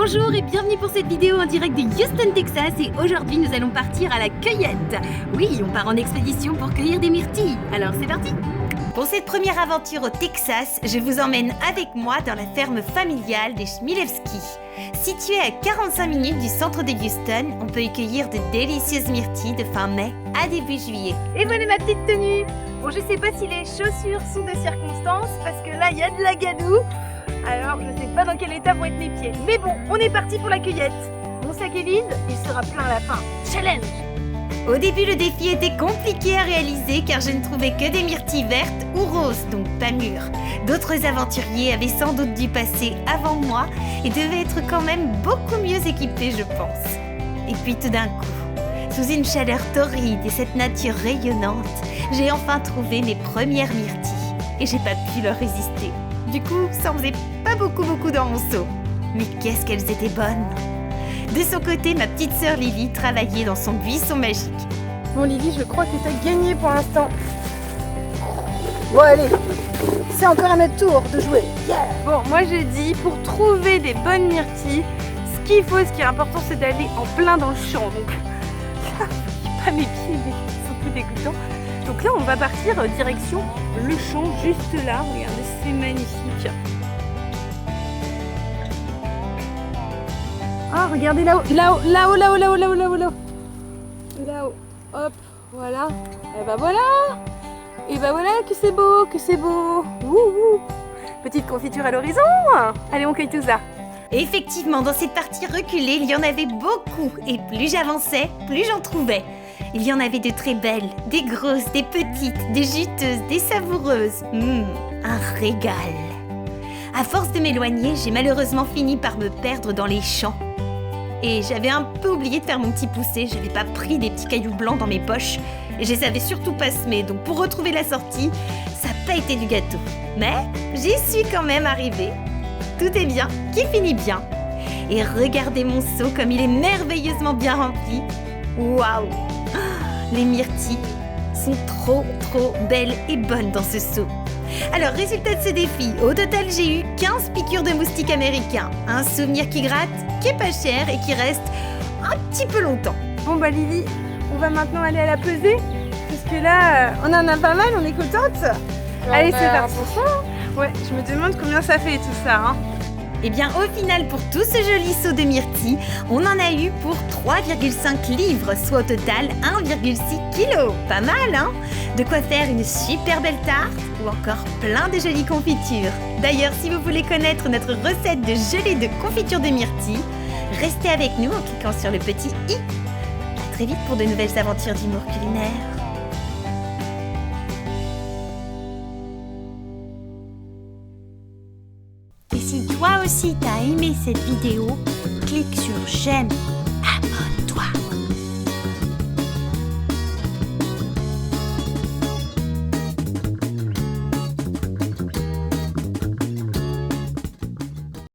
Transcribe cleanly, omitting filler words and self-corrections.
Bonjour et bienvenue pour cette vidéo en direct de Houston, Texas. Et aujourd'hui, nous allons partir à la cueillette. Oui, on part en expédition pour cueillir des myrtilles. Alors c'est parti! Pour cette première aventure au Texas, je vous emmène avec moi dans la ferme familiale des Chmielewski. Située à 45 minutes du centre de Houston, on peut y cueillir de délicieuses myrtilles de fin mai à début juillet. Et voilà ma petite tenue! Bon, je sais pas si les chaussures sont de circonstance, parce que là, il y a de la gadoue. Alors, je sais pas dans quel état vont être mes pieds. Mais bon, on est parti pour la cueillette. Mon sac est vide, il sera plein à la fin. Challenge! Au début, le défi était compliqué à réaliser car je ne trouvais que des myrtilles vertes ou roses, donc pas mûres. D'autres aventuriers avaient sans doute dû passer avant moi et devaient être quand même beaucoup mieux équipés, je pense. Et puis tout d'un coup, sous une chaleur torride et cette nature rayonnante, j'ai enfin trouvé mes premières myrtilles et j'ai pas pu leur résister. Du coup, ça en faisait pas beaucoup dans mon seau. Mais qu'est-ce qu'elles étaient bonnes! De son côté, ma petite sœur Lily travaillait dans son buisson magique. Bon Lily, je crois que tu as gagné pour l'instant. Bon allez, c'est encore à notre tour de jouer. Yeah. Bon, moi j'ai dit, pour trouver des bonnes myrtilles, ce qui est important, c'est d'aller en plein dans le champ. Donc là, pas mes pieds, ils sont tout dégoûtants. Donc là, on va partir direction le champ, juste là. Regardez, c'est magnifique. Ah, regardez là-haut, là-haut, hop, voilà. Et bah voilà, que c'est beau, Wouhou. Petite confiture à l'horizon. Allez, on cueille tout ça. Effectivement, dans cette partie reculée, il y en avait beaucoup. Et plus j'avançais, plus j'en trouvais. Il y en avait de très belles, des grosses, des petites, des juteuses, des savoureuses. Un régal. À force de m'éloigner, j'ai malheureusement fini par me perdre dans les champs. Et j'avais un peu oublié de faire mon petit poussé, j'avais pas pris des petits cailloux blancs dans mes poches et je les avais surtout pas semés, donc pour retrouver la sortie, ça n'a pas été du gâteau. Mais j'y suis quand même arrivée. Tout est bien, qui finit bien. Et regardez mon seau comme il est merveilleusement bien rempli. Waouh! Les myrtilles sont trop belles et bonnes dans ce seau. Alors, résultat de ce défi, au total j'ai eu 15 piqûres de moustiques américains. Un souvenir qui gratte, qui est pas cher et qui reste un petit peu longtemps. Bon bah Lily, on va maintenant aller à la pesée. Parce que là, on en a pas mal, on est contente. Allez, c'est parti. Ouais, je me demande combien ça fait tout ça. Hein. Eh bien, au final, pour tout ce joli seau de myrtilles, on en a eu pour 3,5 livres, soit au total 1,6 kg. Pas mal, hein? De quoi faire une super belle tarte ou encore plein de jolies confitures. D'ailleurs, si vous voulez connaître notre recette de gelée de confiture de myrtilles, restez avec nous en cliquant sur le petit i. À très vite pour de nouvelles aventures d'humour culinaire. Et si toi aussi t'as aimé cette vidéo, clique sur j'aime